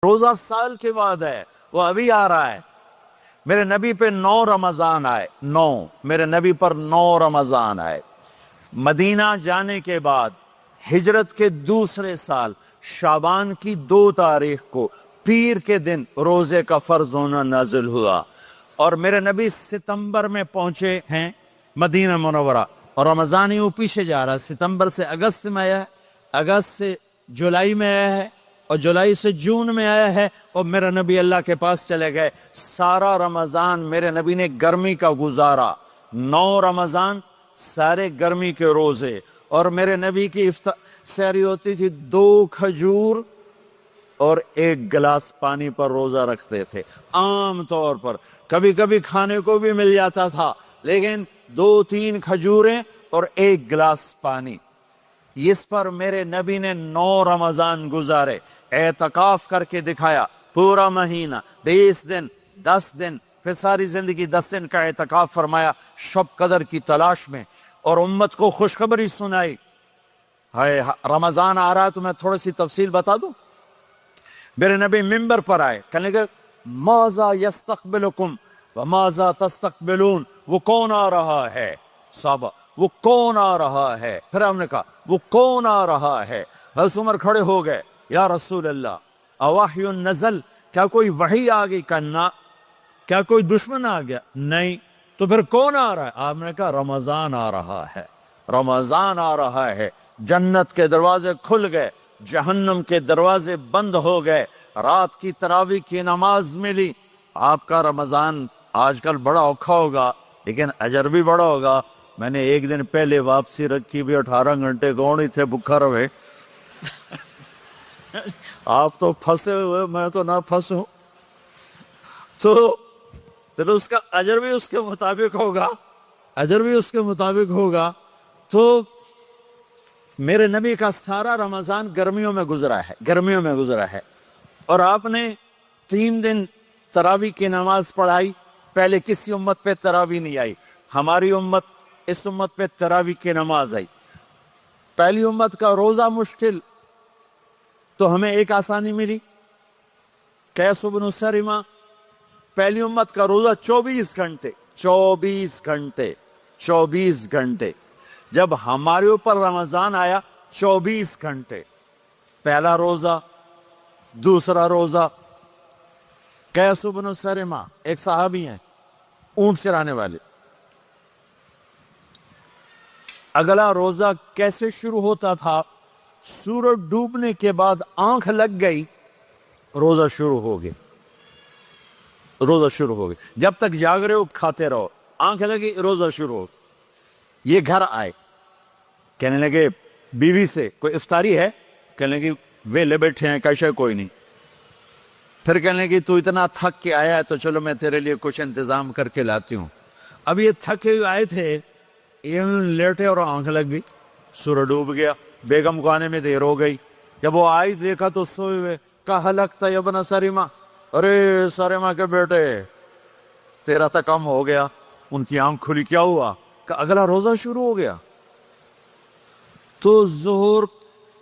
روزہ سال کے بعد ہے، وہ ابھی آ رہا ہے۔ میرے نبی پہ 9 رمضان آئے، 9 میرے نبی پر 9 رمضان آئے۔ مدینہ جانے کے بعد ہجرت کے دوسرے سال شعبان کی 2 تاریخ کو پیر کے دن روزے کا فرض ہونا نازل ہوا، اور میرے نبی ستمبر میں پہنچے ہیں مدینہ منورہ، اور رمضان یوں پیچھے جا رہا ہے، ستمبر سے اگست میں آیا ہے، اگست سے جولائی میں آیا ہے، اور جولائی سے جون میں آیا ہے، اور میرے نبی اللہ کے پاس چلے گئے۔ سارا رمضان میرے نبی نے گرمی کا گزارا، 9 رمضان سارے گرمی کے روزے، اور میرے نبی کی سحری ہوتی تھی 2 کھجور اور 1 گلاس پانی پر روزہ رکھتے تھے عام طور پر، کبھی کبھی کھانے کو بھی مل جاتا تھا، لیکن 2-3 کھجوریں اور 1 گلاس پانی۔ اس پر میرے نبی نے 9 رمضان گزارے، اعتکاف کر کے دکھایا، پورا مہینہ 20 دن 10 دن، پھر ساری زندگی 10 دن کا اعتکاف فرمایا شب قدر کی تلاش میں، اور امت کو خوشخبری سنائی۔ رمضان آ رہا ہے تو میں تھوڑی سی تفصیل بتا دوں۔ میرے نبی ممبر پر آئے، کہنے لگے ماذا یستقبلکم وماذا تستقبلون، وہ کون آ رہا ہے؟ صحابہ وہ کون آ رہا ہے؟ پھر ہم نے کہا وہ کون آ رہا ہے؟ حضرت عمر کھڑے ہو گئے، یا رسول اللہ اوحی نزل، کیا کوئی وحی آ گئی؟ کہا کیا کوئی دشمن آ گیا؟ نہیں۔ تو پھر کون آ رہا ہے؟ آپ نے کہا رمضان آ رہا ہے، رمضان آ رہا ہے۔ جنت کے دروازے کھل گئے، جہنم کے دروازے بند ہو گئے، رات کی تراویح کی نماز ملی۔ آپ کا رمضان آج کل بڑا اوکھا ہوگا لیکن اجر بھی بڑا ہوگا۔ میں نے 1 دن پہلے واپسی رکھی بھی 18 گھنٹے گون ہی تھے بکھا رہے۔ آپ تو پھنسے ہوئے، میں تو نہ پھنسوں، تو اس کا اجر بھی اس کے مطابق ہوگا، اجر بھی اس کے مطابق ہوگا۔ تو میرے نبی کا سارا رمضان گرمیوں میں گزرا ہے، گرمیوں میں گزرا ہے، اور آپ نے 3 دن تراویح کی نماز پڑھائی۔ پہلے کسی امت پہ تراویح نہیں آئی، ہماری امت، اس امت پہ تراویح کی نماز آئی۔ پہلی امت کا روزہ مشکل، تو ہمیں ایک آسانی ملی، قیس بن سرمہ۔ پہلی امت کا روزہ 24 گھنٹے، 24 گھنٹے، 24 گھنٹے۔ جب ہمارے اوپر رمضان آیا 24 گھنٹے، پہلا روزہ، دوسرا روزہ۔ قیس بن سرمہ ایک صحابی ہیں، اونٹ چرانے والے۔ اگلا روزہ کیسے شروع ہوتا تھا؟ سورج ڈوبنے کے بعد آنکھ لگ گئی، روزہ شروع ہو گیا، روزہ شروع ہو گیا۔ جب تک جاگ رہے ہو کھاتے رہو، آنکھ لگی روزہ شروع ہو۔ یہ گھر آئے، کہنے لگے بیوی سے کوئی افطاری ہے؟ کہنے لگے ویلے بیٹھے ہیں، کیسے کوئی نہیں۔ پھر کہنے لگے تو اتنا تھک کے آیا ہے تو چلو میں تیرے لیے کچھ انتظام کر کے لاتی ہوں۔ اب یہ تھکے ہوئے آئے تھے، یہ لیٹے اور آنکھ لگ گئی، سورج ڈوب گیا، بیگم کو آنے میں دیر ہو گئی۔ جب وہ آئی دیکھا تو سوئے ہوئے، کہا لگتا ہے ابن سرمہ، ارے سرمہ کے بیٹے تیرا تو کم ہو گیا۔ ان کی آنکھ کھلی، کیا ہوا؟ کہ اگلا روزہ شروع ہو گیا۔ تو ظہر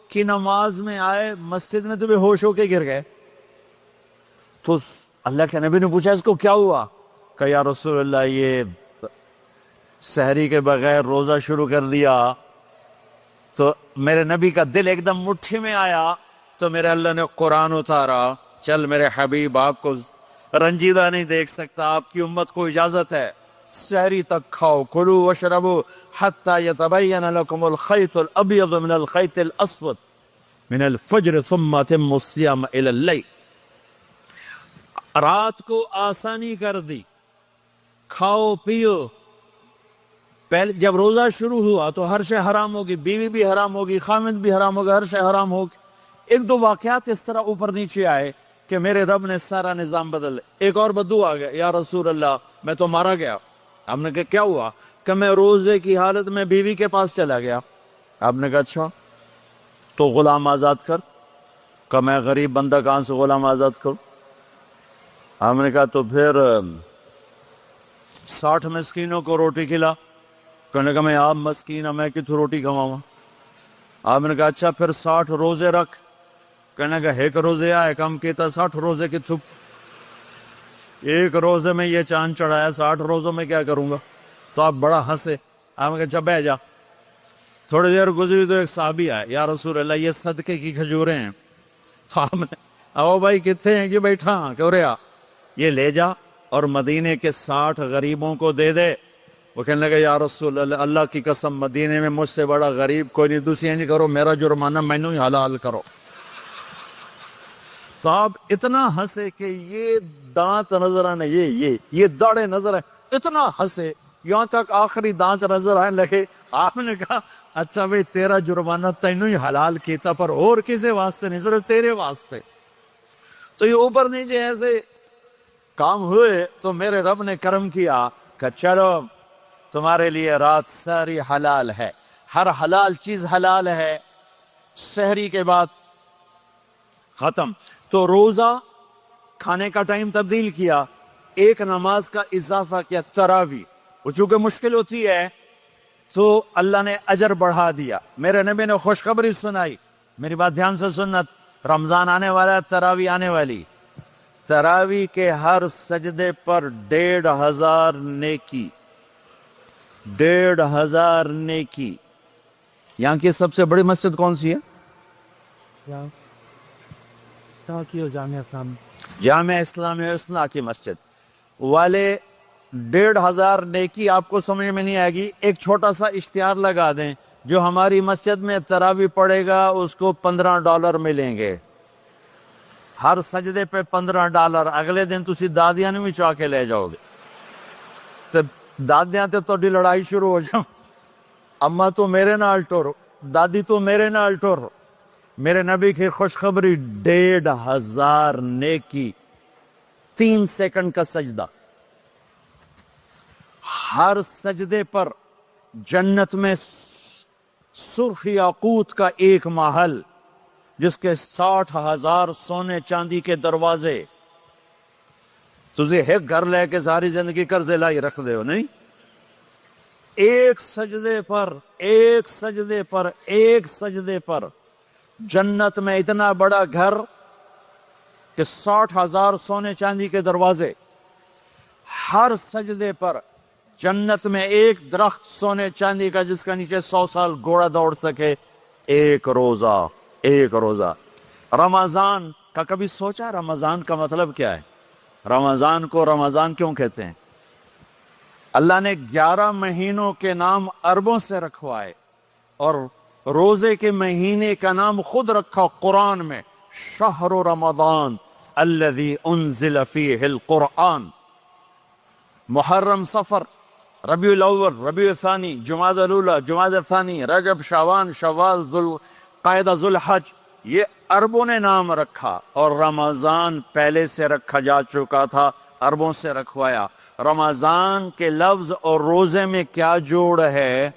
کی نماز میں آئے، مسجد میں تو بے ہوش ہو کے گر گئے۔ تو اللہ کے نبی نے پوچھا اس کو کیا ہوا؟ کہ یا رسول اللہ یہ سحری کے بغیر روزہ شروع کر دیا۔ تو میرے نبی کا دل ایک دم مٹھی میں آیا، تو میرے اللہ نے قرآن اتارا، چل میرے حبیب آپ کو رنجیدہ نہیں دیکھ سکتا، آپ کی امت کو اجازت ہے سحری تک کھاؤ، کلوا واشربوا حتی یتبین لکم الخیط الابیض من الخیط الاسود من الفجر ثم اتموا الصیام الی اللیل۔ رات کو آسانی کر دی، کھاؤ پیو۔ پہلے جب روزہ شروع ہوا تو ہر شے حرام ہوگی، بیوی بھی حرام ہوگی، خامد بھی حرام ہوگا، ہر شے حرام ہوگی۔ 1-2 واقعات اس طرح اوپر نیچے آئے کہ میرے رب نے سارا نظام بدل۔ ایک اور بدو آ گیا، یا رسول اللہ میں تو مارا گیا۔ آپ نے کہا کیا ہوا؟ کہ میں روزے کی حالت میں بیوی کے پاس چلا گیا۔ آپ نے کہا اچھا تو غلام آزاد کر۔ کہ میں غریب بندہ کہاں سے غلام آزاد کروں؟ آپ نے کہا تو پھر 60 مسکینوں کو روٹی کھلا۔ کہنے کا میں آپ مسکین ہوں، میں کتوں روٹی کھواؤں؟ آپ نے کہا اچھا پھر 60 روزے رکھ۔ کہنے کا ایک روزے آئے کم کیتا 60 روزے کی تھپ، ایک روزے میں یہ چاند چڑھایا، 60 روزوں میں کیا کروں گا؟ تو آپ بڑا ہنسے، آپ کہا چپ بہ جا۔ تھوڑی دیر گزری تو ایک صحابی آئے، یا رسول اللہ یہ صدقے کی کھجوریں ہیں۔ تو آپ نے او بھائی کتنے ہیں کہ بیٹھا کیوں رہا، یہ لے جا اور مدینے کے 60 غریبوں کو دے دے۔ وہ کہنے لگا یا رسول اللہ اللہ کی قسم مدینے میں مجھ سے بڑا غریب کوئی نہیں، دوسری نہیں کرو، میرا جرمانہ میں ہی حلال کرو۔ تو آپ اتنا ہنسے کہ یہ دانت نظر آنے، یہ داڑھیں نظر آئے، اتنا ہنسے یہاں تک آخری دانت نظر آنے لگے۔ آپ نے کہا اچھا بھئی تیرا جرمانہ تینوں ہی حلال کیتا، پر اور کسی واسطے نہیں، صرف تیرے واسطے۔ تو یہ اوپر نیچے ایسے کام ہوئے تو میرے رب نے کرم کیا کہ چلو تمہارے لیے رات ساری حلال ہے، ہر حلال چیز حلال ہے۔ سحری کے بعد ختم، تو روزہ کھانے کا ٹائم تبدیل کیا، ایک نماز کا اضافہ کیا، تراویح، وہ چونکہ مشکل ہوتی ہے تو اللہ نے اجر بڑھا دیا۔ میرے نبی نے خوشخبری سنائی، میری بات دھیان سے سننا، رمضان آنے والا ہے، تراویح آنے والی، تراویح کے ہر سجدے پر 1500 نیکی، 1500 نیکی۔ یہاں کی سب سے بڑی مسجد کون سی ہے؟ جامعہ اسلامیہ حسنہ کی مسجد والے 1500 نیکی آپ کو سمجھ میں نہیں آئے گی۔ ایک چھوٹا سا اشتہار لگا دیں، جو ہماری مسجد میں تراویح پڑے گا اس کو $15 ملیں گے، ہر سجدے پہ $15۔ اگلے دن تسی دادیاں نہیں چاہ کے لے جاؤ گے، دادیاں تے تو لڑائی شروع ہو جاؤ، اما تو میرے نال ٹور، دادی تو میرے نال ٹور۔ میرے نبی کی خوشخبری 1500 نیکی، 3 سیکنڈ کا سجدہ، ہر سجدے پر جنت میں سرخ یاقوت کا ایک محل جس کے 60,000 سونے چاندی کے دروازے۔ تجھے ایک گھر لے کے ساری زندگی قرضے لائی رکھ دے ہو نہیں، ایک سجدے پر جنت میں اتنا بڑا گھر کہ 60,000 سونے چاندی کے دروازے، ہر سجدے پر جنت میں ایک درخت سونے چاندی کا جس کا نیچے 100 سال گھوڑا دوڑ سکے، ایک روزہ۔ رمضان کا کبھی سوچا رمضان کا مطلب کیا ہے؟ رمضان کو رمضان کیوں کہتے ہیں؟ اللہ نے 11 مہینوں کے نام عربوں سے رکھوائے اور روزے کے مہینے کا نام خود رکھا قرآن میں، شہر رمضان الذی انزل فیہ القرآن۔ محرم، صفر، ربیع الاول، ربیع الثانی، جمادی الاولی، جمادی الثانی، رجب، شعبان، شوال، قاعدہ، ذوالحج، یہ عربوں نے نام رکھا، اور رمضان پہلے سے رکھا جا چکا تھا، عربوں سے رکھوایا۔ رمضان کے لفظ اور روزے میں کیا جوڑ ہے؟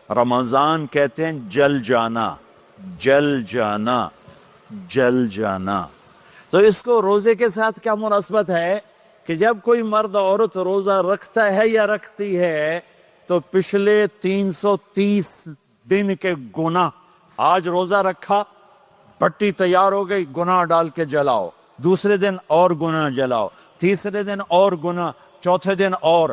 رمضان کہتے ہیں جل جانا، جل جانا، جل جانا۔ تو اس کو روزے کے ساتھ کیا مناسبت ہے کہ جب کوئی مرد عورت روزہ رکھتا ہے یا رکھتی ہے تو پچھلے 330 دن کے گناہ، آج روزہ رکھا، پٹی تیار ہو گئی، گناہ ڈال کے جلاؤ، دوسرے دن اور گناہ جلاؤ، تیسرے دن اور گناہ، چوتھے دن اور،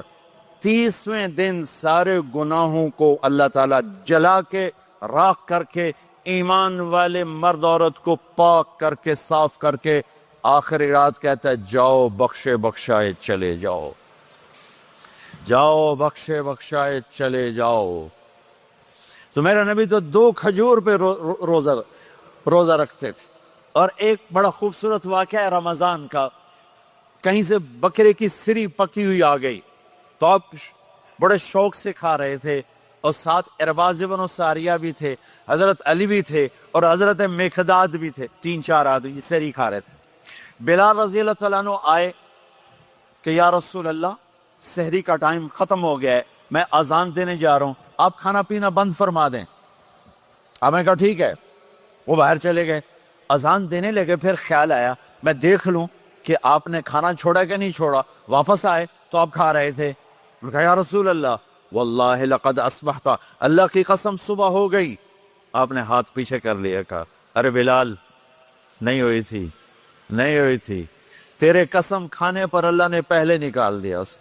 30ویں دن سارے گناہوں کو اللہ تعالیٰ جلا کے راکھ کر کے ایمان والے مرد عورت کو پاک کر کے صاف کر کے آخری رات کہتا ہے جاؤ بخشے بخشائے چلے جاؤ، جاؤ بخشے بخشائے چلے جاؤ۔ تو میرا نبی تو 2 کھجور پہ روزہ رکھتے تھے۔ اور ایک بڑا خوبصورت واقعہ ہے رمضان کا، کہیں سے بکرے کی سری پکی ہوئی آ گئی تو آپ بڑے شوق سے کھا رہے تھے، اور ساتھ ارباز بن ساریہ بھی تھے، حضرت علی بھی تھے، اور حضرت میقداد بھی تھے، 3-4 آدمی سری کھا رہے تھے۔ بلال رضی اللہ تعالیٰ عنہ آئے کہ یا رسول اللہ سحری کا ٹائم ختم ہو گیا ہے، میں اذان دینے جا رہا ہوں، آپ کھانا پینا بند فرما دیں۔ آپ نے کہا ٹھیک ہے، وہ باہر چلے گئے، اذان دینے لگے، پھر خیال آیا میں دیکھ لوں کہ آپ نے کھانا چھوڑا کہ نہیں چھوڑا، واپس آئے تو آپ کھا رہے تھے۔ کہا یا رسول اللہ واللہ لقد اصبحت، اللہ کی قسم صبح ہو گئی۔ آپ نے ہاتھ پیچھے کر لیا، کہا ارے بلال نہیں ہوئی تھی، نہیں ہوئی تھی. تیرے قسم کھانے پر اللہ نے پہلے نکال دیا اس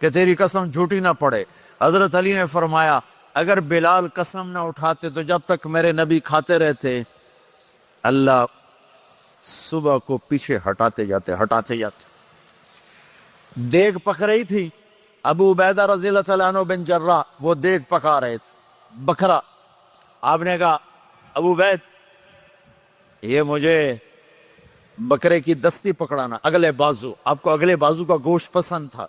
کہ تیری قسم جھوٹی نہ پڑے. حضرت علی نے فرمایا اگر بلال قسم نہ اٹھاتے تو جب تک میرے نبی کھاتے رہتے اللہ صبح کو پیچھے ہٹاتے جاتے. دیگ پک رہی تھی، ابو عبیدہ رضی اللہ تعالیٰ عنہ بن جراح وہ دیگ پکا رہے تھے، بکرا. آپ نے کہا ابو عبید یہ مجھے بکرے کی دستی پکڑانا، اگلے بازو. آپ کو اگلے بازو کا گوشت پسند تھا،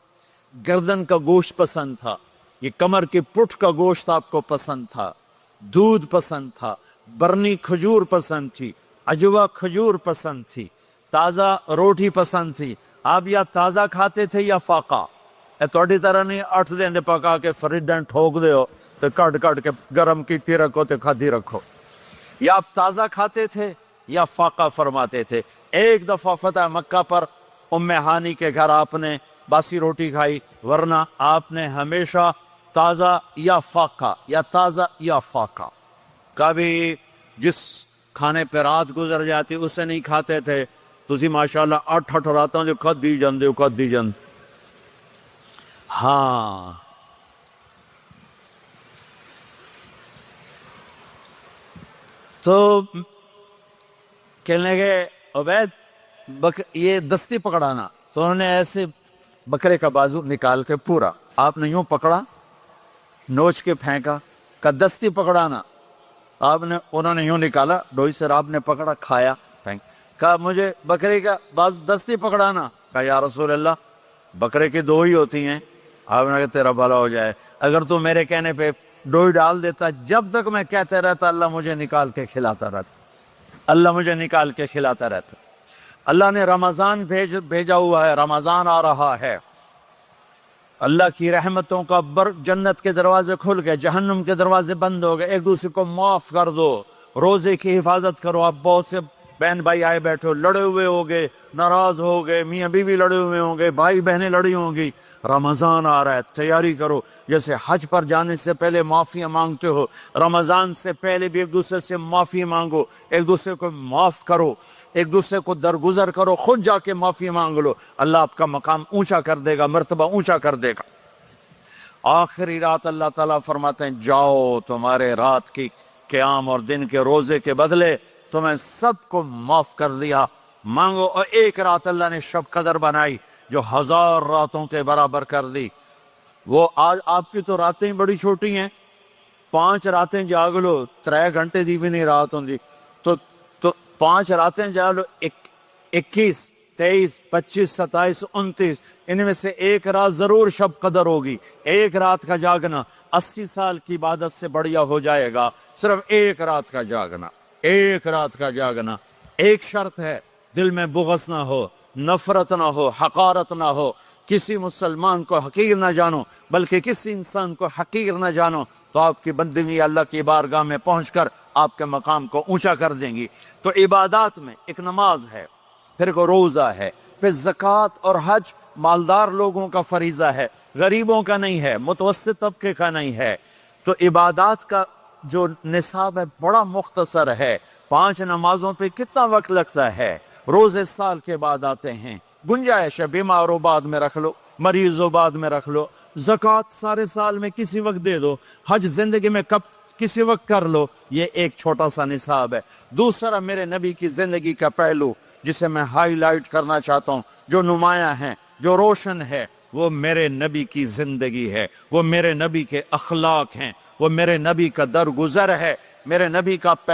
گردن کا گوشت پسند تھا، یہ کمر کی پٹھ کا گوشت آپ کو پسند تھا، دودھ پسند تھا، برنی کھجور پسند تھی، عجوا کھجور پسند تھی، تازہ روٹی پسند تھی. آپ یا تازہ کھاتے تھے یا فاقہ. توڑی طرح نہیں 8 دن دے پکا کے فریڈن ٹھوک دے ہو تو کٹ کے گرم کی رکھو تو کھادی رکھو. یا آپ تازہ کھاتے تھے یا فاقہ فرماتے تھے. ایک دفعہ فتح مکہ پر ام ہانی کے گھر آپ نے باسی روٹی کھائی، ورنہ آپ نے ہمیشہ تازہ یا فاقہ یا تازہ یا فاقہ. کبھی جس کھانے پہ رات گزر جاتی اسے نہیں کھاتے تھے. تسی ماشاءاللہ 8 راتوں جو کھد دی جاندے. ہاں تو کہنے لگے عبید یہ دستی پکڑانا. تو انہوں نے ایسے بکرے کا بازو نکال کے پورا آپ نے یوں پکڑا، نوچ کے پھینکا. کا دستی پکڑانا انہوں نے یوں نکالا ڈوئی سے، آپ نے پکڑا کھایا پھینک. کہا مجھے بکرے کا بازو دستی پکڑانا. کہا یا رسول اللہ بکرے کی 2 ہی ہوتی ہیں. آپ نے کہا تیرا بھلا ہو جائے، اگر تو میرے کہنے پہ ڈوئی ڈال دیتا جب تک میں کہتے رہتا اللہ مجھے نکال کے کھلاتا رہتا، اللہ مجھے نکال کے کھلاتا رہتا. اللہ نے رمضان بھیجا ہوا ہے، رمضان آ رہا ہے. اللہ کی رحمتوں کا جنت کے دروازے کھل گئے، جہنم کے دروازے بند ہو گئے. ایک دوسرے کو معاف کر دو، روزے کی حفاظت کرو. آپ بہت سے بہن بھائی آئے بیٹھے ہو، لڑے ہوئے ہو گئے، ناراض ہو گئے، میاں بیوی لڑے ہوئے ہوں گے، بھائی بہنیں لڑی ہوں گی. رمضان آ رہا ہے، تیاری کرو. جیسے حج پر جانے سے پہلے معافیاں مانگتے ہو، رمضان سے پہلے بھی ایک دوسرے سے معافی مانگو، ایک دوسرے کو معاف کرو، ایک دوسرے کو درگزر کرو، خود جا کے معافی مانگ لو. اللہ آپ کا مقام اونچا کر دے گا، مرتبہ اونچا کر دے گا. آخری رات اللہ تعالیٰ فرماتے ہیں جاؤ، تمہارے رات کی قیام اور دن کے روزے کے بدلے تمہیں سب کو معاف کر دیا، مانگو. اور ایک رات اللہ نے شب قدر بنائی جو 1000 راتوں کے برابر کر دی. وہ آج آپ کی تو راتیں بڑی چھوٹی ہیں، 5 راتیں جاگ لو 3 گھنٹے دی بھی نہیں رات ہوں. تو 5 راتیں جاگ لو، 21 23 25 27 29، ان میں سے ایک رات ضرور شب قدر ہوگی. ایک رات کا جاگنا 80 سال کی عبادت سے بڑھیا ہو جائے گا. صرف ایک رات کا جاگنا، ایک رات کا جاگنا. ایک شرط ہے، دل میں بغض نہ ہو، نفرت نہ ہو، حقارت نہ ہو. کسی مسلمان کو حقیر نہ جانو، بلکہ کسی انسان کو حقیر نہ جانو، تو آپ کی بندگی اللہ کی بارگاہ میں پہنچ کر آپ کے مقام کو اونچا کر دیں گی. تو عبادات میں ایک نماز ہے، پھر ایک روزہ ہے، پھر زکوٰۃ اور حج مالدار لوگوں کا فریضہ ہے، غریبوں کا نہیں ہے، متوسط طبقے کا نہیں ہے. تو عبادات کا جو نصاب ہے بڑا مختصر ہے. 5 نمازوں پہ کتنا وقت لگتا ہے؟ روزے سال کے بعد آتے ہیں، گنجائش ہے، بیمار ہو بعد میں رکھ لو، مریض ہو بعد میں رکھ لو. زکوٰۃ سارے سال میں کسی وقت دے دو، حج زندگی میں کسی وقت کر لو. یہ ایک چھوٹا سا نصاب ہے. دوسرا میرے نبی کی زندگی کا پہلو جسے میں ہائی لائٹ کرنا چاہتا ہوں، جو نمایاں ہے، جو روشن ہے، وہ میرے نبی کی زندگی ہے، وہ میرے نبی کے اخلاق ہیں، وہ میرے نبی کا درگزر ہے، میرے نبی کا پیغام